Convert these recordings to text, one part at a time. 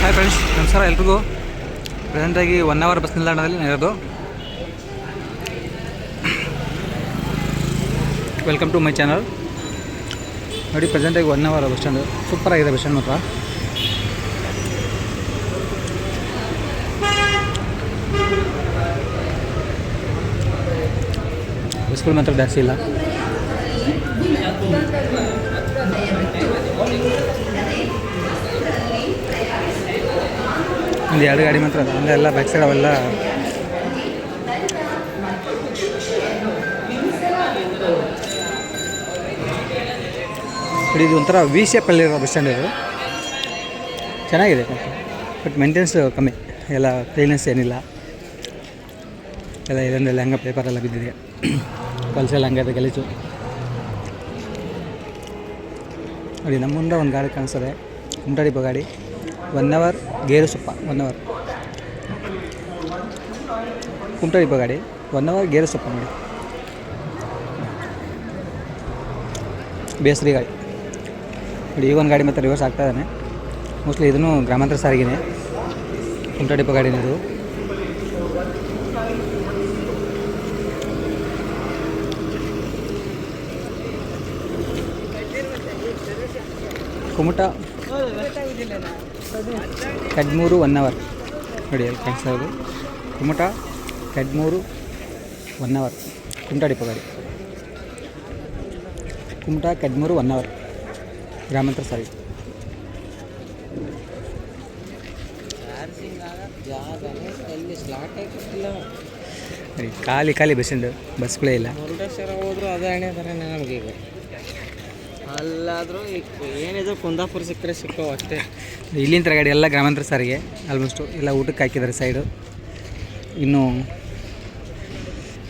Hi friends, ನಮಸ್ಕಾರ ಎಲ್ರಿಗೂ. ಪ್ರೆಸೆಂಟಾಗಿ 1 ಅವರ್ ಬಸ್ ನಿಲ್ದಾಣದಲ್ಲಿ ಇರೋದು. Welcome to my channel. ನೋಡಿ, ಪ್ರೆಸೆಂಟಾಗಿ 1 ಅವರ್ ಬಸ್ ಸ್ಟ್ಯಾಂಡು. ಸೂಪರಾಗಿದೆ ಬಸ್ ಸ್ಟ್ಯಾಂಡ್ ಮಾತ್ರ. ಬಸ್ಗಳು ಮಾತ್ರ ಜಾಸ್ತಿ ಇಲ್ಲ. ಒಂದು 2 ಗಾಡಿ ಮಾತ್ರ ಅದ. ಅಂದರೆ ಎಲ್ಲ ಬ್ಯಾಕ್ ಸೈಡ್ ಅವೆಲ್ಲ ಇದು ಒಂಥರ ವಿ ಶೇಪಲ್ಲಿರೋ ಬಸ್ ಸ್ಟ್ಯಾಂಡ್. ಇದು ಚೆನ್ನಾಗಿದೆ, ಬಟ್ ಮೇಂಟೆನೆನ್ಸ್ ಕಮ್ಮಿ. ಎಲ್ಲ ಕ್ಲೀನೆಸ್ ಏನಿಲ್ಲ. ಎಲ್ಲ ಇದೊಂದೆಲ್ಲ ಹಂಗೆ ಪೇಪರೆಲ್ಲ ಬಿದ್ದಿದೆ. ಕಲ್ಸೆಲ್ಲ ಹಂಗೆ ಇದೆ, ಗಲೀಜು. ನೋಡಿ, ನಮ್ಮ ಮುಂದೆ ಒಂದು ಗಾಡಿ ಕಾಣಿಸ್ತದೆ, ಕುಮಟಾ ಡಿಪೋ ಗಾಡಿ. 1 hour Gerusoppa. 1 hour Kumta depot ಗಾಡಿ. 1 ಅವರ್ ಗೇರುಸೊಪ್ಪ. ನೋಡಿ, ಬೇಸ್ರಿ ಗಾಡಿ. ನೋಡಿ, ಈ ಒಂದು ಗಾಡಿ ಮತ್ತು ರಿವರ್ಸ್ ಆಗ್ತಾ ಇದ್ದಾನೆ. ಮೋಸ್ಟ್ಲಿ ಇದನ್ನು ಗ್ರಾಮಾಂತರ ಸಾರಿಗೆನೇ, ಕುಮಟಾ ಡಿಪೋ ಗಾಡಿನೇ ಇದು. ಕುಮಟಾ ಕಡ್ಮೂರು 1 ಅವರ್. ನೋಡಿ, ಅಲ್ಲಿ ಕಾಣಿಸ್ತಾ ಇರೋದು ಕುಮಟಾ ಕಡ್ಮೂರು 1 ಅವರ್ ಕುಮಟಾ ಡಿಪೋ ಗಾಡಿ. ಕುಮಟಾ ಕಡ್ಮೂರು 1 ಅವರ್ ಗ್ರಾಮಾಂತರ ಸಾರಿಗೆ. ಖಾಲಿ ಖಾಲಿ ಬಸ್ ಸ್ಟ್ಯಾಂಡ್, ಬಸ್ಗಳೇ ಇಲ್ಲ. ಹೋದ್ರು ಅದೇ ಹಣೆ ಥರನೇ ನಮಗೀಗ. ಅಲ್ಲಾದರೂ ಏನಿದ್ರು ಕುಂದಾಪುರ ಸಿಕ್ಕರೆ ಸಿಕ್ಕೋ ಅಷ್ಟೇ. ಇಲ್ಲಿಂದ ಗಾಡಿ ಎಲ್ಲ ಗ್ರಾಮಾಂತರ ಸಾರಿಗೆ ಆಲ್ಮೋಸ್ಟು ಎಲ್ಲ ಊಟಕ್ಕೆ ಹಾಕಿದ್ದಾರೆ ಸೈಡು. ಇನ್ನೂ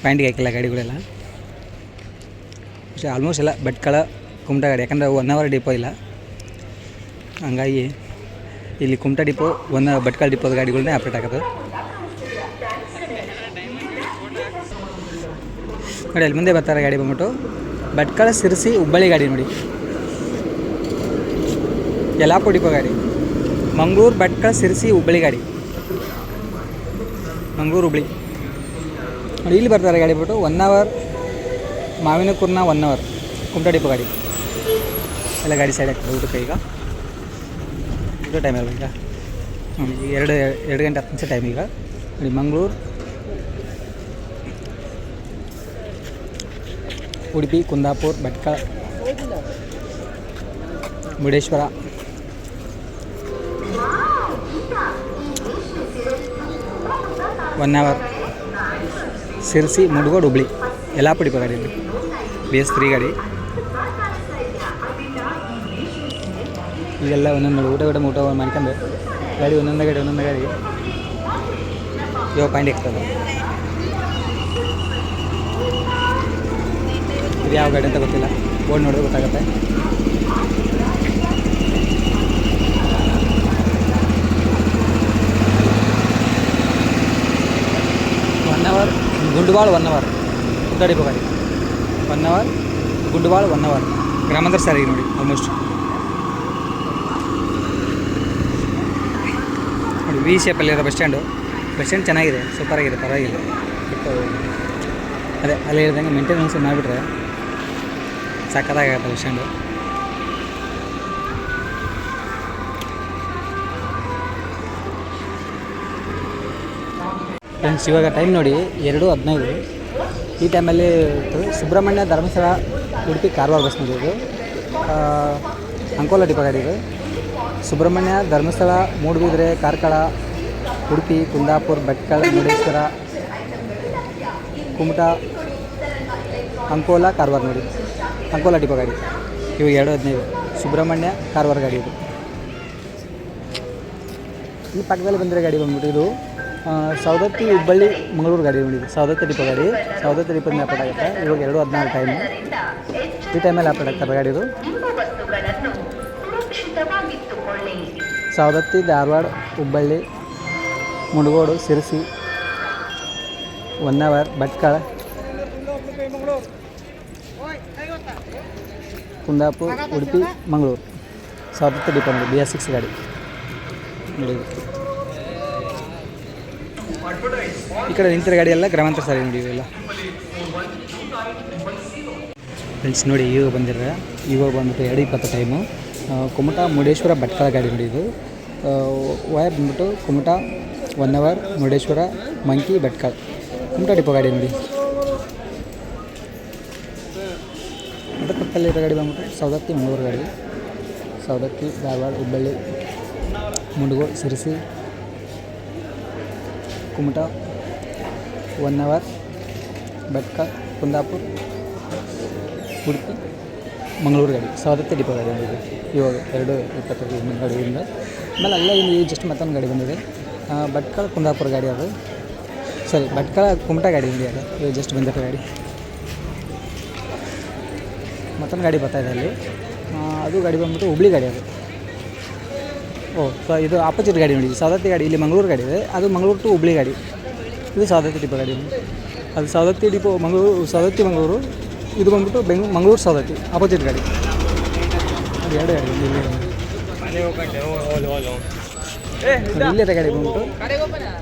ಪಾಯಿಂಟಿಗೆ ಹಾಕಿಲ್ಲ ಗಾಡಿಗಳೆಲ್ಲ. പക്ഷേ ಆಲ್ಮೋಸ್ಟ್ ಎಲ್ಲ ಭಟ್ಕಳ ಕುಮಟಾ ಗಾಡಿ. ಯಾಕಂದರೆ 1 ಅವರ್ ಡಿಪೋ ಇಲ್ಲ, ಹಂಗಾಗಿ ಇಲ್ಲಿ ಕುಮಟಾ ಡಿಪೋ 1 ಭಟ್ಕಳ ಡಿಪೋದ ಗಾಡಿಗಳನ್ನೇ ಆಪ್ರೇಟ್ ಆಗೋದು. ನೋಡಿ, ಅಲ್ಲಿ ಮುಂದೆ ಬರ್ತಾರೆ ಗಾಡಿ ಬಂದ್ಬಿಟ್ಟು ಭಟ್ಕಳ ಸಿರ್ಸಿ ಹುಬ್ಬಳ್ಳಿ ಗಾಡಿ. ನೋಡಿ, ಯಲ್ಲಾಪುರ ಡಿಪೋ ಗಾಡಿ. ಮಂಗಳೂರು ಭಟ್ಕಳ ಸಿರ್ಸಿ ಹುಬ್ಬಳ್ಳಿ ಗಾಡಿ. ಮಂಗಳೂರು ಹುಬ್ಬಳ್ಳಿ. ನೋಡಿ, ಇಲ್ಲಿ ಬರ್ತಾರೆ ಗಾಡಿ ಬಿಟ್ಟು 1 ಅವರ್ ಮಾವಿನಕುರ್ನ 1 ಅವರ್ ಕುಮಟಾ ಡಿಪೋ ಗಾಡಿ. ಎಲ್ಲ ಗಾಡಿ ಸೈಡ್ ಆಗ್ತದೆ ಊಟಕ್ಕೆ. ಈಗ ಊಟ ಟೈಮ್ ಅಲ್ಲ, ಈಗ 2 ಗಂಟೆ 10 ನಿಮಿಷ ಟೈಮ್ ಈಗ. ನೋಡಿ, Mangaluru, Udupi, Kundapura, Bhatkal, Murudeshwar, one hour Sirsi, Mundgod, Hubli, Yellapur depot ಗಾಡಿ. BS3 ಗಾಡಿ. ಈಗೆಲ್ಲ ಒಂದೊಂದು ಊಟ ಮಾಡ್ಕೊಂಡು ಗಾಡಿ ಒಂದೊಂದು ಗಾಡಿ ಯಾವ ಪಾಯಿಂಟ್ ಇರ್ತದೆ. ಇದು ಯಾವ ಗಾಡಿ ಅಂತ ಗೊತ್ತಿಲ್ಲ, ಬೋರ್ಡ್ ನೋಡಿದ್ರೆ ಗೊತ್ತಾಗುತ್ತೆ. ಗುಂಡುವಾಳ 1 ಅವರ್ ಕುಮಟಾ ಡಿಪೋ ಗಾಡಿ. 1 ಅವರ್ ಗುಂಡುವಾಳ 1 ಅವರ್ ಗ್ರಾಮಾಂತರ ಸಾರಿಗೆ. ನೋಡಿ, ಆಲ್ಮೋಸ್ಟ್ ನೋಡಿ, ವಿ ಶೇಪಲ್ಲಿರೋ ಬಸ್ ಸ್ಟ್ಯಾಂಡು. ಬಸ್ ಸ್ಟ್ಯಾಂಡ್ ಚೆನ್ನಾಗಿದೆ, ಸೂಪರಾಗಿದೆ, ಪರವಾಗಿಲ್ಲ. ಬಟ್ ಅದೇ ಅಲ್ಲಿ ಹೇಳ್ದಂಗೆ ಮೇಂಟೆನೆನ್ಸ್ ಮಾಡಿಬಿಟ್ರೆ ಸಕ್ಕತ್ತಾಗತ್ತೆ ಬಸ್ ಸ್ಟ್ಯಾಂಡು. ಫ್ರೆಂಡ್ಸ್, ಇವಾಗ ಟೈಮ್ ನೋಡಿ 2:15. ಈ ಟೈಮಲ್ಲಿ ಸುಬ್ರಹ್ಮಣ್ಯ, ಧರ್ಮಸ್ಥಳ, ಉಡುಪಿ, ಕಾರವಾರ ಬಸ್ ನೋಡಿ. ಇದು ಅಂಕೋಲಾ ಡಿಪೋ ಗಾಡಿ. ಇದು ಸುಬ್ರಹ್ಮಣ್ಯ, ಧರ್ಮಸ್ಥಳ, ಮೂಡುಬಿದ್ರೆ, ಕಾರ್ಕಳ, ಉಡುಪಿ, ಕುಂದಾಪುರ, ಭಟ್ಕಳ, ಮುರುಡೇಶ್ವರ, ಕುಮಟಾ, ಅಂಕೋಲಾ, ಕಾರವಾರ. ನೋಡಿ, ಅಂಕೋಲಾ ಡಿಪೋ ಗಾಡಿ. ಇವಾಗ 2:15. ಸುಬ್ರಹ್ಮಣ್ಯ, ಕಾರವಾರ ಗಾಡಿ. ಇದು ಈ ಪಕ್ಕದಲ್ಲಿ ಬಂದಿರೋ ಗಾಡಿ ಬಂದ್ಬಿಟ್ಟು ಇದು ಸೌದತ್ತಿ, ಹುಬ್ಬಳ್ಳಿ, ಮಂಗಳೂರು ಗಾಡಿ. ನೋಡಿ, ಸೌದತ್ತಿ ಡಿಪೋ ಗಾಡಿ. ಸೌದತ್ತಿ ಡಿಪೋದಿಂದ ಆಪರೇಟ್ ಆಗುತ್ತೆ. ಇವಾಗ 2:16 ಟೈಮು. ಈ ಟೈಮಲ್ಲಿ ಆಪರೇಟ್ ಆಗ್ತಾರೆ ಗಾಡಿ. ಇದು ಸೌದತ್ತಿ, ಧಾರವಾಡ, ಹುಬ್ಬಳ್ಳಿ, ಮುಡಗೋಡು, ಸಿರ್ಸಿ 1 ಅವರ್, ಭಟ್ಕಳ, ಕುಂದಾಪುರ, ಉಡುಪಿ, ಮಂಗಳೂರು. 1010 ಡಿಪೋ ನೋಡಿ, BS6 ಗಾಡಿ. ನೋಡಿ ಈ ಕಡೆ ನಿಂತಿರೋ ಗಾಡಿ ಎಲ್ಲ ಗ್ರಾಮಾಂತರ ಸಾರಿಗೆ ನೋಡಿ ಇವೆಲ್ಲ ಫ್ರೆಂಡ್ಸ್. ನೋಡಿ ಇವಾಗ ಬಂದಿರ ಇವಾಗ ಬಂದ್ಬಿಟ್ಟು 2:20 ಟೈಮು. ಕುಮಟಾ ಮುರುಡೇಶ್ವರ ಭಟ್ಕಳ ಗಾಡಿ ನೋಡಿ ಇದು. ವಯರ್ ಬಂದ್ಬಿಟ್ಟು ಕುಮಟಾ 1 ಅವರ್, ಮುರುಡೇಶ್ವರ ಮಂಕಿ ಭಟ್ಕಳ ಕುಮಟಾ ಡಿಪೋ ಗಾಡಿ ನೋಡಿ. ಅದ್ರ ಪಕ್ಕದಲ್ಲಿರೋ ಗಾಡಿ ಬಂದ್ಬಿಟ್ಟು ಸವದತ್ತಿ ಮಂಗಳೂರು ಗಾಡಿ. ಸವದತ್ತಿ, ಧಾರವಾಡ, ಹುಬ್ಬಳ್ಳಿ, ಮುಂಡಗೋಡು, ಸಿರಸಿ, ಕುಮಟಾ 1 ಅವರ್, ಭಟ್ಕಳ, ಕುಂದಾಪುರ, ಉಡುಪಿ, ಮಂಗಳೂರು ಗಾಡಿ. ಸವದತ್ತಿ ಡಿಪೋ ಗಾಡಿ ಬಂದಿದೆ ಇವಾಗ 2:20 ಗಾಡಿಯಿಂದ. ಆಮೇಲೆ ಅಲ್ಲೇ ಇಲ್ಲಿ ಜಸ್ಟ್ ಮತ್ತೊಂದು ಗಾಡಿ ಬಂದಿದೆ, ಭಟ್ಕಳ ಕುಂದಾಪುರ ಗಾಡಿ ಅದು. ಸಾರಿ, ಭಟ್ಕಳ ಕುಮಟಾ ಗಾಡಿ ಇದೆ ಅದು. ಇವಾಗ ಜಸ್ಟ್ ಬಂದಿರೋ ಗಾಡಿ. ಮತ್ತೊಂದು ಗಾಡಿ ಬರ್ತಾಯಿದೆ ಅಲ್ಲಿ, ಅದು ಗಾಡಿ ಬಂದ್ಬಿಟ್ಟು ಹುಬ್ಳಿ ಗಾಡಿ ಅದು. ಇದು ಆಪೋಸಿಟ್ ಗಾಡಿ ನೋಡಿ. ಸವದತ್ತಿ ಗಾಡಿ ಇಲ್ಲಿ ಮಂಗಳೂರು ಗಾಡಿ ಇದೆ, ಅದು ಮಂಗಳೂರು ಟು ಹುಬ್ಳಿ ಗಾಡಿ. ಇದು ಸವದತ್ತಿ ಡಿಪೋ ಗಾಡಿ. ಅದು ಸವದತ್ತಿ ಡಿಪೋ ಸವದತ್ತಿ ಮಂಗಳೂರು. ಇದು ಬಂದ್ಬಿಟ್ಟು ಮಂಗಳೂರು ಸವದತ್ತಿ ಆಪೋಸಿಟ್ ಗಾಡಿ. ಅದು 2 ಗಾಡಿ ಇಲ್ಲೇ ಗಾಡಿ ಬಂದ್ಬಿಟ್ಟು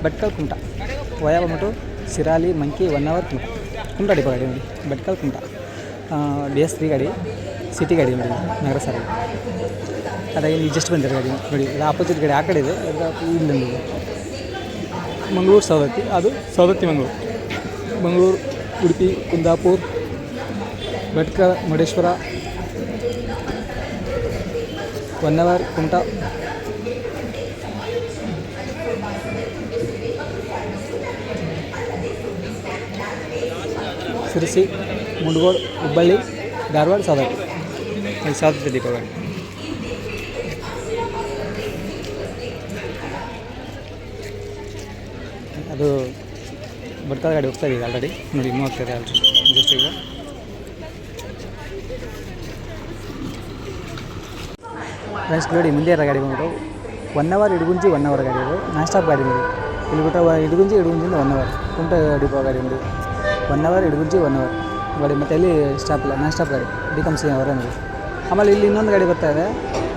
ಭಟ್ಕಳ ಕುಮಟಾ. ವಯ ಬಂದ್ಬಿಟ್ಟು ಸಿರಾಲಿ, ಮಂಕಿ 1 ಅವರ್, ಕುಮಟಾ ಡಿಪೋ ಗಾಡಿ ನೋಡಿ. ಭಟ್ಕಳ ಕುಮಟಾ BS3 ಗಾಡಿ, ಸಿಟಿ ಗಾಡಿ ನೋಡಿ, ನಗರ ಸಾರಿಗೆ. ಅದಾಗಿ ಇಲ್ಲಿ ಜಸ್ಟ್ ಬಂದಿರೋ ಗಾಡಿ ನೋಡಿ. ಇದು ಆಪೋಸಿಟ್ ಗಾಡಿ ಆ ಕಡೆ ಇದೆ, ಇಲ್ಲೊಂದಿದೆ ಮಂಗಳೂರು ಸವದತ್ತಿ. ಅದು ಸವದತ್ತಿ ಮಂಗಳೂರು, ಉಡುಪಿ, ಕುಂದಾಪುರ, ಭಟ್ಕಳ, ಮುರುಡೇಶ್ವರ 1 ಅವರ್, ಕುಮಟಾ. ಸಿರಸಿ, ಮುಂಡಗೋಡು, ಹುಬ್ಬಳ್ಳಿ, ಧಾರವಾಡ, ಸವದತ್ತಿ ಡಿಪೋ ಗಾಡಿ. ಅದು ಭಟ್ಕಳ ಗಾಡಿ ಹೋಗ್ತಾ ಇದೆ ಆಲ್ರೆಡಿ ನೋಡಿ, ಇನ್ನೂ ಹೋಗ್ತಾಯಿದೆ ಆಲ್ರೆಡಿ ಜಸ್ಟ್ ಈಗ. ಫ್ರೆಂಡ್ಸ್ ನೋಡಿ, ಮುಂದೆ ಇರೋ ಗಾಡಿ ಬಂದ್ಬಿಟ್ಟು 1 ಅವರ್ ಇಡಗುಂಜಿ 1 ಅವರ್ ಗಾಡಿ. ಇದು ನಾನ್ ಸ್ಟಾಪ್ ಗಾಡಿ ನೋಡಿ. ಇಲ್ಲಿ ಬಿಟ್ಟು ಇಡಗುಂಜಿಯಿಂದ 1 ಅವರ್ ಕುಮಟಾ ಡಿಪೋ ಗಾಡಿ ನೋಡಿ. 1 ಅವರ್ ಇಡಗುಂಜಿ 1 ಅವರ್ ಗಾಡಿ. ಮತ್ತು ಎಲ್ಲಿ ಸ್ಟಾಪ್ ಇಲ್ಲ, ನಾನ್ ಸ್ಟಾಪ್ ಗಾಡಿ ಡಿಕಮ್ಸಿ ಅವರ ನೋಡಿ. ಆಮೇಲೆ ಇಲ್ಲಿ ಇನ್ನೊಂದು ಗಾಡಿ ಬರ್ತಾಯಿದೆ,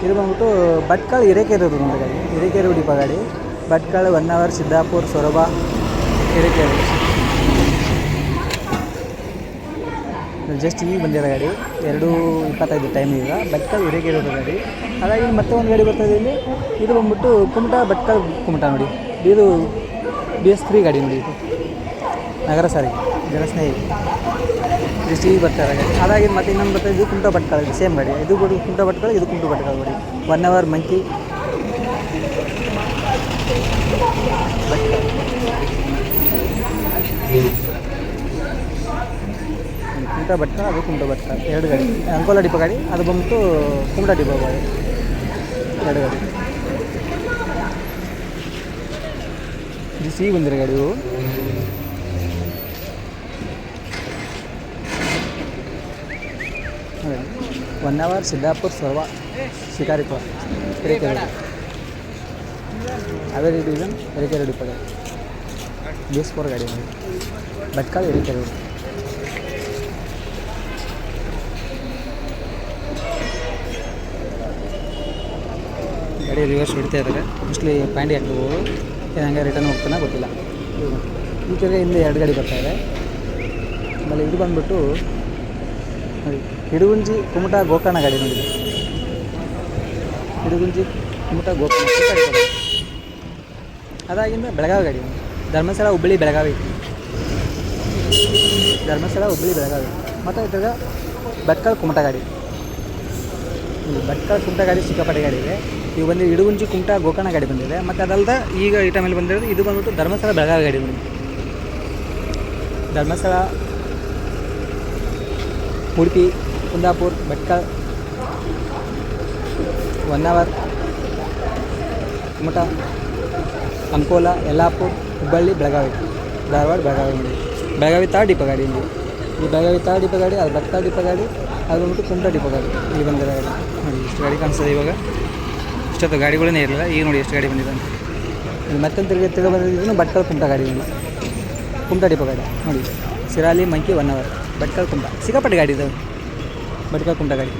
ಇದು ಬಂದ್ಬಿಟ್ಟು ಭಟ್ಕಳ ಹಿರೇಕೆರೂರು ಒಂದು ಗಾಡಿ. ಹಿರೇಕೆರೂರು ಡಿಪೋ ಗಾಡಿ. ಭಟ್ಕಳ 1 ಅವರ್, ಸಿದ್ದಾಪುರ, ಸೊರಬ, ಹಿರೇಕೆರೂರು. ಜಸ್ಟ್ ಈಗ ಬಂದಿರೋ ಗಾಡಿ 2:25 ಟೈಮ್ ಈಗ. ಭಟ್ಕಳ ಹಿರೇಕೆರೂರು ಗಾಡಿ. ಹಾಗಾಗಿ ಮತ್ತೆ ಒಂದು ಗಾಡಿ ಬರ್ತಾಯಿದೆ ಇಲ್ಲಿ. ಇದು ಬಂದ್ಬಿಟ್ಟು ಕುಮಟಾ ಭಟ್ಕಳ ಕುಮಟಾ ನೋಡಿ. ಇದು BS3 ಗಾಡಿ ನೋಡಿ. ಇದು ನಗರ ಸಾರಿಗೆ, ಜನಸ್ನೇಹಿ. ಜಸ್ಟ್ ಈಗ ಬರ್ತಾರೆ ಗಾಡಿ. ಹಾಗಾಗಿ ಮತ್ತೆ ಇನ್ನೊಂದು ಬರ್ತಾ ಇದು ಕುಮಟಾ ಭಟ್ಕಳ ಸೇಮ್ ಗಾಡಿ. ಇದು ಕುಮಟಾ ಭಟ್ಕಳ, ಇದು ಕುಮಟಾ ಭಟ್ಕಳ ಗಾಡಿ. 1 ಅವರ್ ಮಂಕಿ ಕುಮಟಾ ಭಟ್ಕಳ, ಅದು ಕುಮಟಾ ಭಟ್ಕಳ 2 ಗಾಡಿ. ಅಂಕೋಲಾ ಡಿಪೋ ಗಾಡಿ, ಅದು ಬಂದ್ಬಿಟ್ಟು ಕುಮಟಾ ಡಿಪೋ ಗಾಡಿ 2 ಗಾಡಿ. ಇದು ಸಿಹಿ ಬಂದಿರೋ ಗಾಡಿ ಇವು. ಅದೇ 1 ಅವರ್ ಸಿದ್ದಾಪುರ, ಸೊರಬ, ಶಿಕಾರಿಪುರ, ಹಿರೇಕೆರೂರು. ಅದೇ ಡಿವಿಷನ್ ಹಿರೇಕೆರೂರು ಡಿಪೋ ಗಾಡಿ. BS4 ಗಾಡಿ ನೋಡಿ. ಭಟ್ಕಳ ಹಿರೇಕೆರೂರು. ಗಾಡಿ ರಿವರ್ಸ್ ಹೊಡಿತಾ ಇದ್ದಾರೆ. ಮೋಸ್ಟ್ಲಿ ಪಾಂಡಿ ಆಗ್ತದೆ, ಹಂಗೆ ರಿಟರ್ನ್ ಹೋಗ್ತಾನೆ ಗೊತ್ತಿಲ್ಲ. ಈ ಕಡೆ ಇಲ್ಲಿ 2 ಗಾಡಿ ಬರ್ತಾಯಿದೆ. ಆಮೇಲೆ ಇದು ಬಂದ್ಬಿಟ್ಟು ನೋಡಿ, ಇಡಗುಂಜಿ ಕುಮಟಾ ಗೋಕರ್ಣ ಗಾಡಿ ನೋಡಿದೆ. ಇಡಗುಂಜಿ ಕುಮಟಾ ಗೋಕರ್ಣ. ಅದಾಗಿಂದ ಬೆಳಗಾವಿ ಗಾಡಿ, ಧರ್ಮಸ್ಥಳ, ಹುಬ್ಬಳ್ಳಿ, ಬೆಳಗಾವಿ. ಧರ್ಮಸ್ಥಳ, ಹುಬ್ಬಳ್ಳಿ, ಬೆಳಗಾವಿ. ಮತ್ತು ಇದ್ರಾಗ ಭಟ್ಕಳ ಕುಮಟಾ ಗಾಡಿ. ಇಲ್ಲಿ ಭಟ್ಕಳ ಕುಮಟಾ ಗಾಡಿ ಸಿಕ್ಕಾಪಟ್ಟೆ ಗಾಡಿ ಇದೆ. ಈಗ ಬಂದು ಇಡಗುಂಜಿ ಕುಮಟಾ ಗೋಕರ್ಣ ಗಾಡಿ ಬಂದಿದೆ. ಮತ್ತು ಅದಲ್ಲದೆ ಈಗ ಈ ಟೈಮಲ್ಲಿ ಬಂದಿರೋದು ಇದು ಬಂದ್ಬಿಟ್ಟು ಧರ್ಮಸ್ಥಳ, ಬೆಳಗಾವಿ ಗಾಡಿ ನೋಡಿ. ಧರ್ಮಸ್ಥಳ, ಉಡುಪಿ, ಕುಂದಾಪುರ, ಭಟ್ಕಳ 1 ಅವರ್, ಕುಮಟಾ, ಅಂಕೋಲಾ, ಯಲ್ಲಾಪುರ, ಹುಬ್ಬಳ್ಳಿ, ಬೆಳಗಾವಿ, ಧಾರವಾಡ, ಬೆಳಗಾವಿ ನೋಡಿ. ಬೆಳಗಾವಿ 3rd ಡಿಪೋ ಗಾಡಿ ಇಲ್ಲಿ. ಈ ಬೆಳಗಾವಿ 3rd ಡಿಪೋ ಗಾಡಿ, ಅದು ಭಟ್ಕಳ ಡಿಪೋ ಗಾಡಿ, ಅದು ಬಂದ್ಬಿಟ್ಟು ಕುಮಟಾ ಡಿಪೋ ಗಾಡಿ. ಇಲ್ಲಿ ಬಂದಿರೋ ಗಾಡಿ ನೋಡಿ, ಇಷ್ಟು ಗಾಡಿ ಕಾಣಿಸ್ತದೆ ಇವಾಗ. ಇಷ್ಟೊತ್ತು ಗಾಡಿಗಳೇ ಇರಲಿಲ್ಲ, ಈಗ ನೋಡಿ ಎಷ್ಟು ಗಾಡಿ ಬಂದಿದೆ ಅಂತ. ಇಲ್ಲಿ ಮತ್ತೊಂದು ತಿರುಗಿ ಬಂದಿದ್ದು ಭಟ್ಕಳ ಕುಮಟಾ ಗಾಡಿ ನೋಡಿ. ಕುಮಟಾ ಡಿಪೋ ಗಾಡಿ ನೋಡಿ. ಸಿರಾಲಿ, ಮಂಕಿ 1 ಅವರ್, ಭಟ್ಕಳ ಕುಮಟಾ ಸಿಕ್ಕಾಪಟ್ಟೆ ಗಾಡಿ ಇದ್ದಾವೆ. ಭಟ್ಕಳ ಕುಮಟಾ ಗಾಡಿ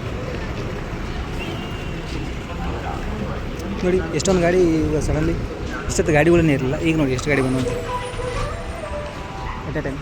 ನೋಡಿ ಎಷ್ಟೊಂದು ಗಾಡಿ ಈಗ ಸಡನ್ಲಿ ಇಷ್ಟೊತ್ತು ಗಾಡಿಗಳನ್ನೇ ಇರಲಿಲ್ಲ. ಈಗ ನೋಡಿ ಎಷ್ಟು ಗಾಡಿ ಬಂದು ಎಟ್ ಎ ಟೈಮ್.